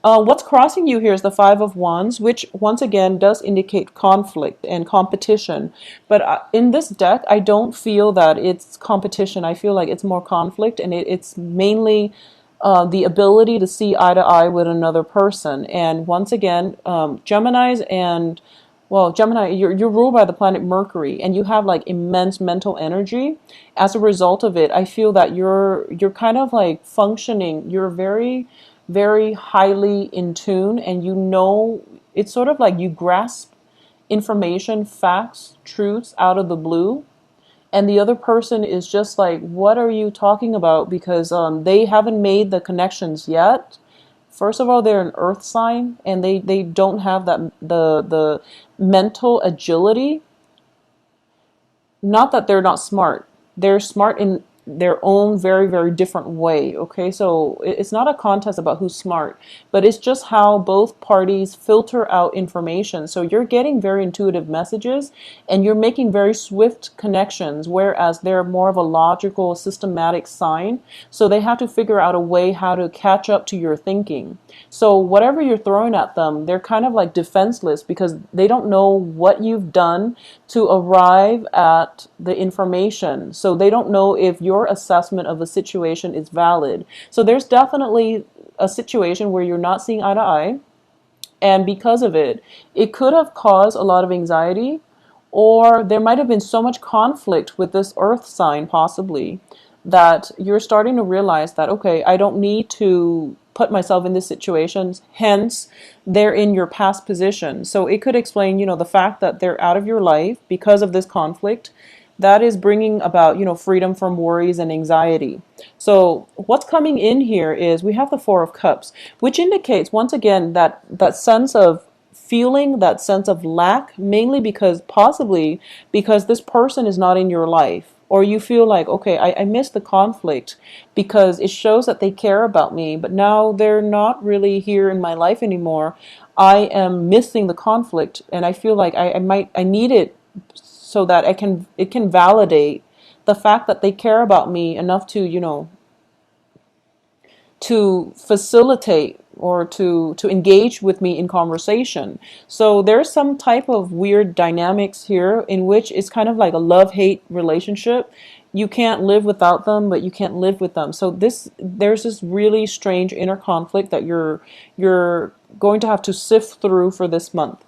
What's crossing you here is the Five of Wands, which once again does indicate conflict and competition. But in this deck, I don't feel that it's competition. I feel like it's more conflict, and it's mainly the ability to see eye to eye with another person. And once again, Geminis and well, Gemini, you're ruled by the planet Mercury, and you have like immense mental energy. As a result of it, I feel that you're kind of like functioning. You're very highly in tune, and you know it's sort of like you grasp information, facts, truths out of the blue, and the other person is just like, what are you talking about? Because they haven't made the connections yet. First of all, they're an earth sign, and they don't have that the mental agility. Not that they're not smart. They're smart in their own very different way. Okay, so it's not a contest about who's smart, but it's just how both parties filter out information. So you're getting very intuitive messages, and you're making very swift connections, whereas they're more of a logical, systematic sign. So they have to figure out a way how to catch up to your thinking. So whatever you're throwing at them, they're kind of like defenseless because they don't know what you've done to arrive at the information. So they don't know if your assessment of a situation is valid. So there's definitely a situation where you're not seeing eye to eye. And because of it, it could have caused a lot of anxiety, or there might have been so much conflict with this earth sign, possibly, that you're starting to realize that, okay, I don't need to put myself in this situation. Hence, they're in your past position. So it could explain, the fact that they're out of your life because of this conflict. That is bringing about, freedom from worries and anxiety. So what's coming in here is we have the Four of Cups, which indicates once again that sense of feeling, that sense of lack, mainly because possibly because this person is not in your life, or you feel like, okay, I miss the conflict because it shows that they care about me, but now they're not really here in my life anymore. I am missing the conflict, and I feel like I need it so that it can validate the fact that they care about me enough to, to facilitate or to engage with me in conversation. So there's some type of weird dynamics here in which it's kind of like a love-hate relationship. You can't live without them, but you can't live with them. So there's this really strange inner conflict that you're going to have to sift through for this month.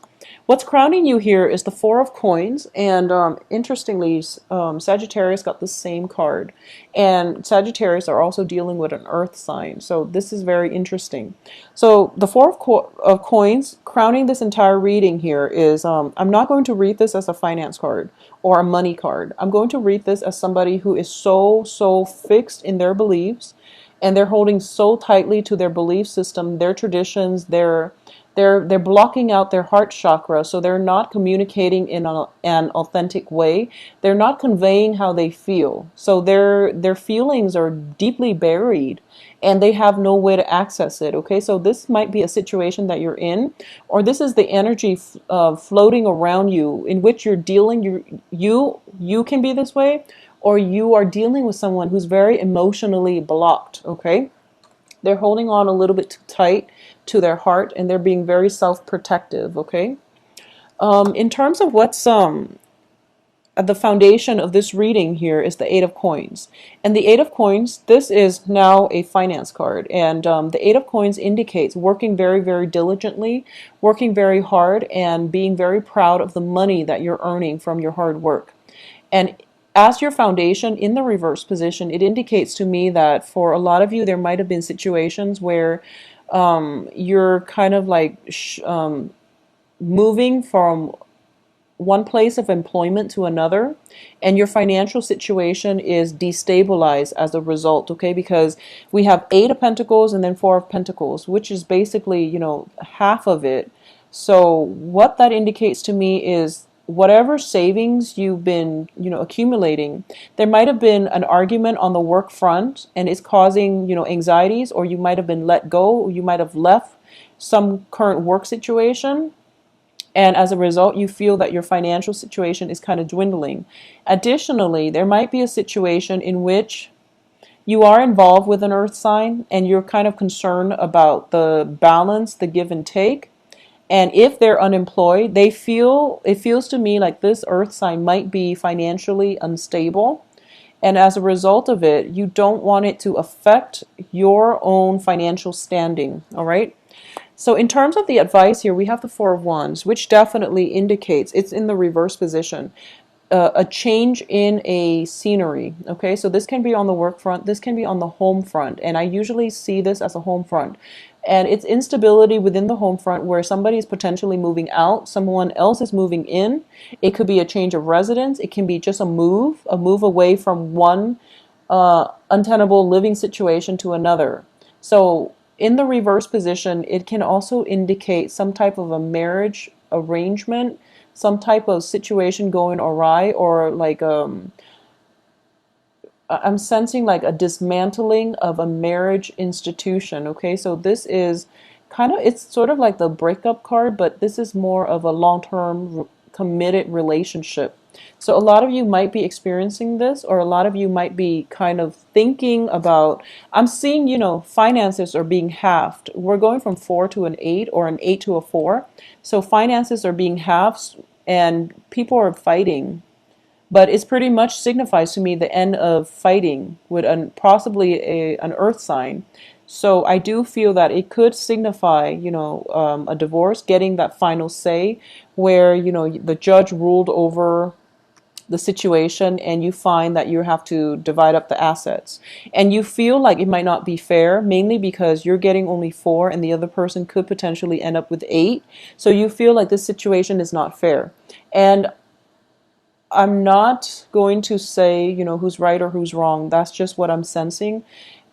What's crowning you here is the Four of Coins, and interestingly, Sagittarius got the same card, and Sagittarius are also dealing with an Earth sign, so this is very interesting. So the Four of Coins, crowning this entire reading here is, I'm not going to read this as a finance card or a money card. I'm going to read this as somebody who is so fixed in their beliefs, and they're holding so tightly to their belief system, their traditions, they're blocking out their heart chakra, so they're not communicating in an authentic way. They're not conveying how they feel. So their feelings are deeply buried, and they have no way to access it. Okay, so this might be a situation that you're in, or this is the energy floating around you in which you're dealing. You can be this way, or you are dealing with someone who's very emotionally blocked. Okay, they're holding on a little bit too tight to their heart, and they're being very self-protective. Okay, in terms of what's at the foundation of this reading here is the Eight of Coins, and the Eight of Coins, this is now a finance card, and the Eight of Coins indicates working very diligently, working very hard, and being very proud of the money that you're earning from your hard work. And as your foundation in the reverse position, it indicates to me that for a lot of you, there might have been situations where you're kind of like moving from one place of employment to another, and your financial situation is destabilized as a result. Okay, because we have Eight of Pentacles and then Four of Pentacles, which is basically, half of it. So what that indicates to me is whatever savings you've been, accumulating, there might have been an argument on the work front, and it's causing, anxieties, or you might have been let go, or you might have left some current work situation, and as a result, you feel that your financial situation is kind of dwindling. Additionally, there might be a situation in which You are involved with an earth sign and you're kind of concerned about the balance, the give and take. And if they're unemployed, it feels to me like this earth sign might be financially unstable. And as a result of it, you don't want it to affect your own financial standing. All right. So in terms of the advice here, we have the Four of Wands, which definitely indicates it's in the reverse position. A change in a scenery. Okay, so this can be on the work front, this can be on the home front, and I usually see this as a home front. And it's instability within the home front where somebody is potentially moving out, someone else is moving in. It could be a change of residence, it can be just a move away from one untenable living situation to another. So in the reverse position, it can also indicate some type of a marriage arrangement, some type of situation going awry, or like I'm sensing like a dismantling of a marriage institution. Okay, so this is it's sort of like the breakup card, but this is more of a long-term committed relationship. So a lot of you might be experiencing this, or a lot of you might be kind of thinking about, I'm seeing, finances are being halved. We're going from 4 to an 8 or an 8 to a 4. So finances are being halved and people are fighting, but it's pretty much signifies to me the end of fighting with possibly an earth sign. So I do feel that it could signify, a divorce, getting that final say where, the judge ruled over the situation and you find that you have to divide up the assets. And you feel like it might not be fair, mainly because you're getting only 4 and the other person could potentially end up with 8. So you feel like this situation is not fair. And I'm not going to say, who's right or who's wrong. That's just what I'm sensing.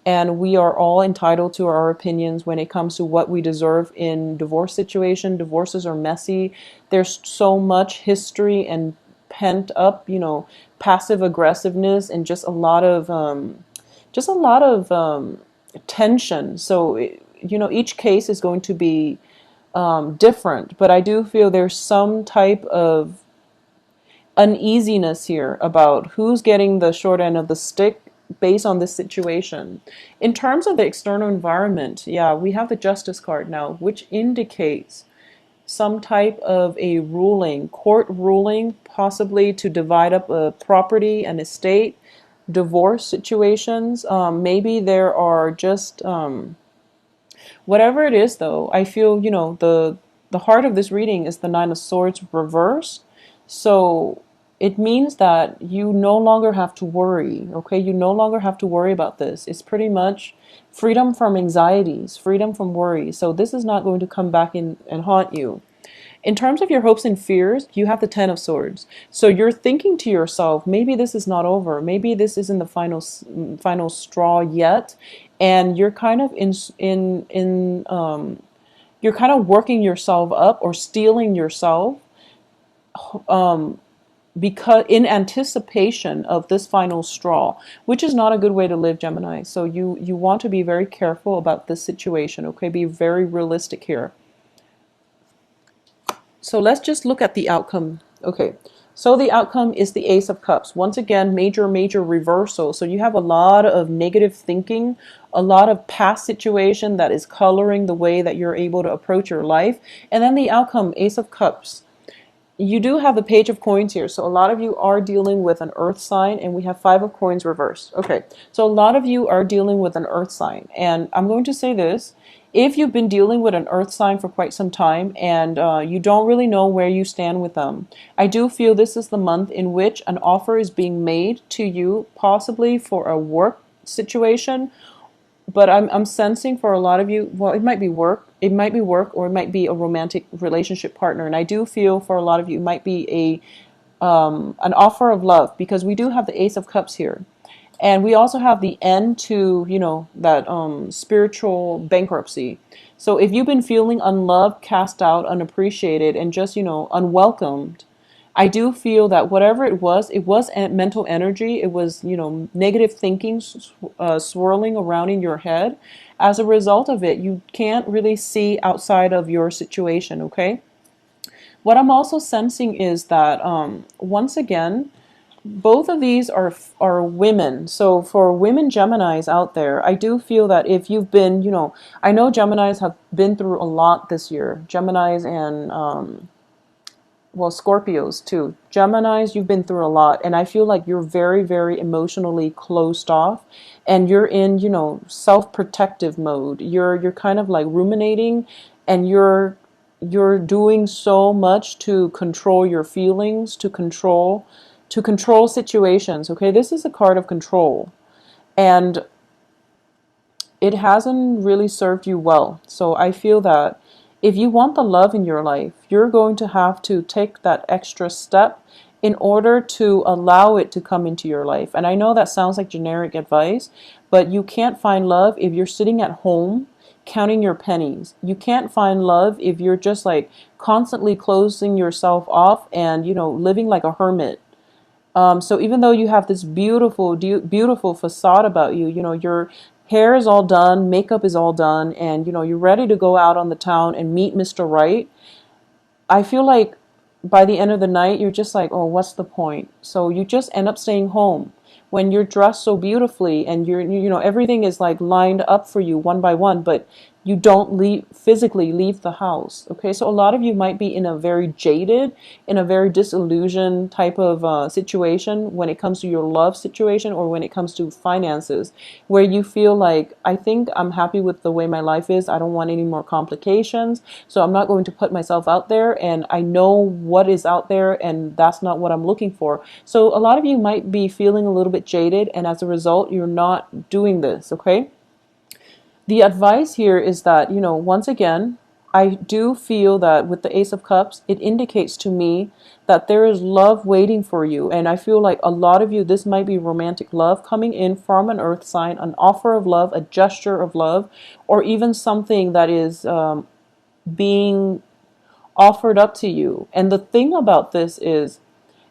And we are all entitled to our opinions when it comes to what we deserve in divorce situation. Divorces are messy. There's so much history and pent up, passive aggressiveness and just a lot of tension. So, each case is going to be different. But I do feel there's some type of uneasiness here about who's getting the short end of the stick based on this situation. In terms of the external environment, yeah, we have the Justice card now, which indicates some type of a ruling, court ruling, possibly to divide up a property, an estate, divorce situations. Maybe there are just whatever it is, though. I feel the heart of this reading is the Nine of Swords reversed. So it means that you no longer have to worry, okay? You no longer have to worry about this. It's pretty much freedom from anxieties, freedom from worry. So this is not going to come back in and haunt you. In terms of your hopes and fears, you have the Ten of Swords. So you're thinking to yourself, maybe this is not over. Maybe this isn't the final straw yet. And you're kind of you're kind of working yourself up or stealing yourself because in anticipation of this final straw, which is not a good way to live, Gemini. So you want to be very careful about this situation, okay? Be very realistic here. So let's just look at the outcome. Okay, so the outcome is the Ace of Cups. Once again, major reversal. So you have a lot of negative thinking, a lot of past situation that is coloring the way that you're able to approach your life. And then the outcome, Ace of Cups. You do have the Page of Coins here. So a lot of you are dealing with an earth sign, and we have Five of Coins reversed. Okay, so a lot of you are dealing with an earth sign. And I'm going to say this. If you've been dealing with an earth sign for quite some time and you don't really know where you stand with them, I do feel this is the month in which an offer is being made to you, possibly for a work situation. But I'm sensing for a lot of you, well, it might be work, or it might be a romantic relationship partner. And I do feel for a lot of you, it might be an offer of love, because we do have the Ace of Cups here. And we also have the end to, that spiritual bankruptcy. So if you've been feeling unloved, cast out, unappreciated, and just, unwelcomed, I do feel that whatever it was mental energy. It was, negative thinking swirling around in your head. As a result of it, you can't really see outside of your situation, okay? What I'm also sensing is that, once again, both of these are women. So for women Geminis out there, I do feel that if you've been, I know Geminis have been through a lot this year. Geminis and well, Scorpios too. Geminis, you've been through a lot, and I feel like you're very, very emotionally closed off, and you're in, self-protective mode. You're kind of like ruminating, and you're doing so much to control your feelings, to control situations. Okay, this is a card of control, and it hasn't really served you well. So I feel that if you want the love in your life, you're going to have to take that extra step in order to allow it to come into your life. And I know that sounds like generic advice, but you can't find love if you're sitting at home counting your pennies. You can't find love if you're just like constantly closing yourself off and, living like a hermit. So even though you have this beautiful, beautiful facade about you, your hair is all done, makeup is all done, and you're ready to go out on the town and meet Mr. Right. I feel like by the end of the night, you're just like, oh, what's the point? So you just end up staying home when you're dressed so beautifully and everything is like lined up for you one by one, but you don't physically leave the house. Okay, so a lot of you might be in a very jaded, in a very disillusioned type of situation when it comes to your love situation or when it comes to finances, where you feel like, I think I'm happy with the way my life is. I don't want any more complications, so I'm not going to put myself out there, and I know what is out there, and that's not what I'm looking for. So a lot of you might be feeling a little bit jaded, and as a result, you're not doing this. Okay, the advice here is that, once again, I do feel that with the Ace of Cups, it indicates to me that there is love waiting for you. And I feel like a lot of you, this might be romantic love coming in from an earth sign, an offer of love, a gesture of love, or even something that is being offered up to you. And the thing about this is,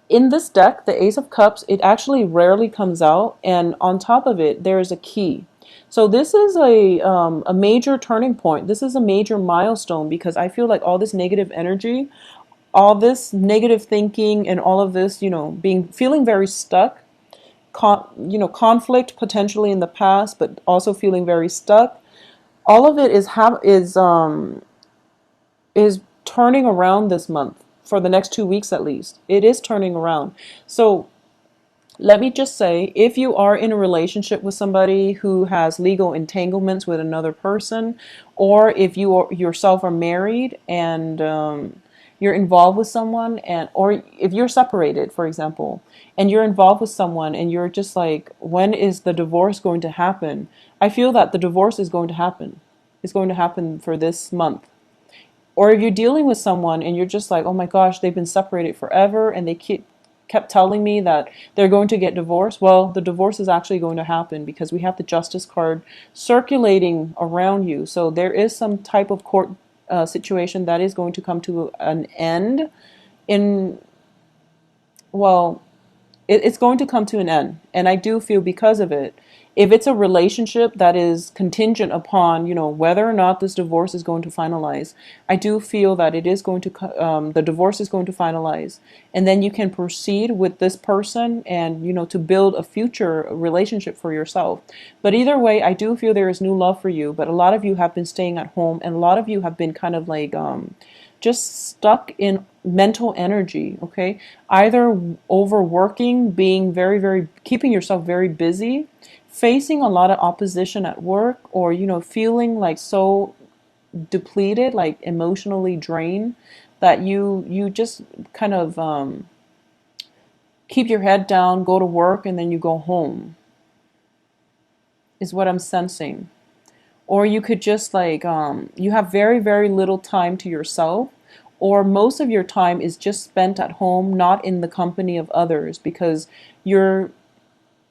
in this deck, the Ace of Cups, it actually rarely comes out, and on top of it, there is a key. So this is a major turning point. This is a major milestone because I feel like all this negative energy, all this negative thinking, and all of this, feeling very stuck, conflict potentially in the past, but also feeling very stuck. All of it is turning around this month for the next 2 weeks at least. It is turning around. So let me just say, if you are in a relationship with somebody who has legal entanglements with another person, or if yourself are married and you're involved with someone, or if you're separated, for example, and you're involved with someone and you're just like, when is the divorce going to happen? I feel that the divorce is going to happen. It's going to happen for this month. Or if you're dealing with someone and you're just like, oh my gosh, they've been separated forever and they kept telling me that they're going to get divorced. Well, the divorce is actually going to happen because we have the Justice card circulating around you. So there is some type of court situation that is going to come to an end well, it's going to come to an end. And I do feel because of it, if it's a relationship that is contingent upon, whether or not this divorce is going to finalize, I do feel that it is going to, the divorce is going to finalize. And then you can proceed with this person and, to build a future relationship for yourself. But either way, I do feel there is new love for you. But a lot of you have been staying at home, and a lot of you have been kind of like, just stuck in mental energy, okay? Either overworking, being very, very, keeping yourself very busy, facing a lot of opposition at work, or, feeling like so depleted, like emotionally drained, that you just kind of keep your head down, go to work, and then you go home, is what I'm sensing. Or you could just like, you have very, very little time to yourself, or most of your time is just spent at home, not in the company of others, because you're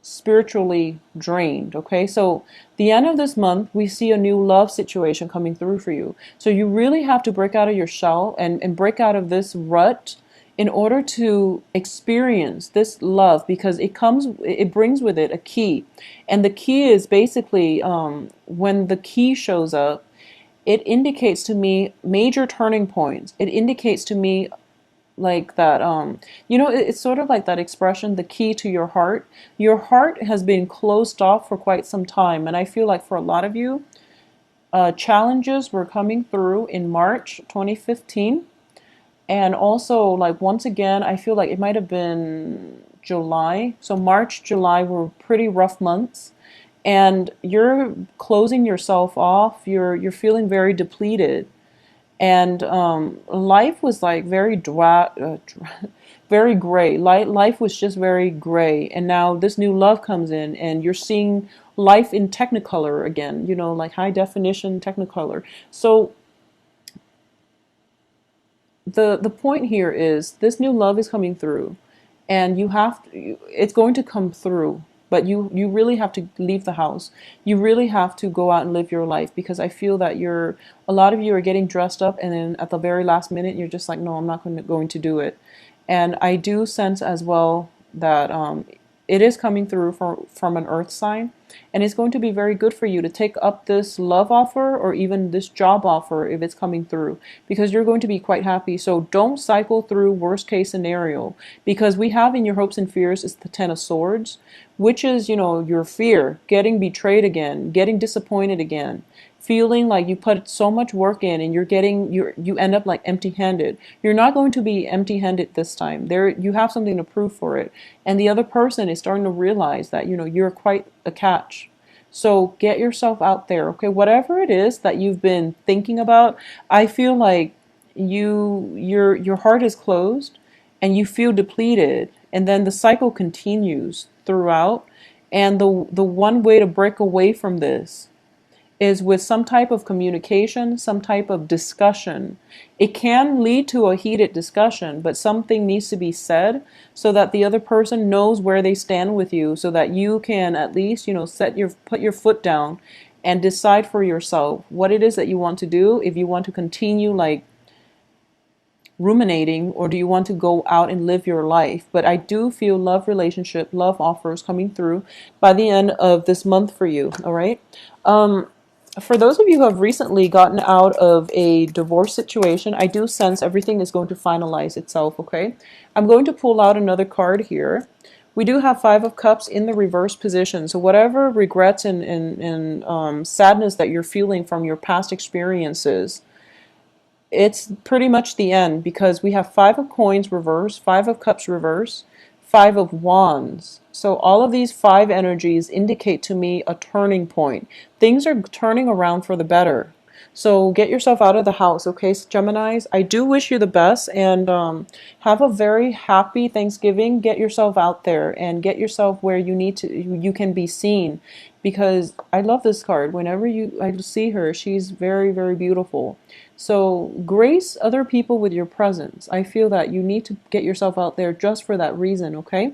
spiritually drained. Okay, so the end of this month, we see a new love situation coming through for you. So you really have to break out of your shell and break out of this rut in order to experience this love, because it brings with it a key. And the key is basically, when the key shows up, it indicates to me major turning points. It indicates to me like that it's sort of like that expression, the key to your heart. Your heart has been closed off for quite some time, and I feel like for a lot of you, challenges were coming through in March 2015. And also, like, once again, I feel like it might have been July. So March, July were pretty rough months, and you're closing yourself off. You're feeling very depleted, and life was like very very gray. Life was just very gray. And now this new love comes in, and you're seeing life in Technicolor again. Like high definition Technicolor. So the point here is this new love is coming through, and it's going to come through, but you really have to leave the house. You really have to go out and live your life, because I feel that a lot of you are getting dressed up, and then at the very last minute you're just like, no, I'm not going to do it. And I do sense as well that it is coming through from an earth sign, and it's going to be very good for you to take up this love offer or even this job offer if it's coming through, because you're going to be quite happy. So don't cycle through worst case scenario, because we have in your hopes and fears is the Ten of Swords, which is, your fear, getting betrayed again, getting disappointed again, feeling like you put so much work in and you end up like empty-handed. You're not going to be empty-handed this time. You have something to prove for it. And the other person is starting to realize that, you're quite a catch. So get yourself out there, okay? Whatever it is that you've been thinking about, I feel like your heart is closed and you feel depleted, and then the cycle continues throughout. And the one way to break away from this is with some type of communication, some type of discussion. It can lead to a heated discussion, but something needs to be said so that the other person knows where they stand with you, so that you can at least, put your foot down and decide for yourself what it is that you want to do. If you want to continue like ruminating, or do you want to go out and live your life? But I do feel love offers coming through by the end of this month for you. All right. For those of you who have recently gotten out of a divorce situation, I do sense everything is going to finalize itself, okay? I'm going to pull out another card here. We do have Five of Cups in the reverse position. So whatever regrets and sadness that you're feeling from your past experiences, it's pretty much the end, because we have Five of Coins reverse, Five of Cups reverse, Five of Wands. So all of these five energies indicate to me a turning point. Things are turning around for the better. So get yourself out of the house, okay, Geminis? I do wish you the best, and have a very happy Thanksgiving. Get yourself out there and get yourself where you can be seen, because I love this card. Whenever I see her, she's very, very beautiful. So grace other people with your presence. I feel that you need to get yourself out there just for that reason, okay?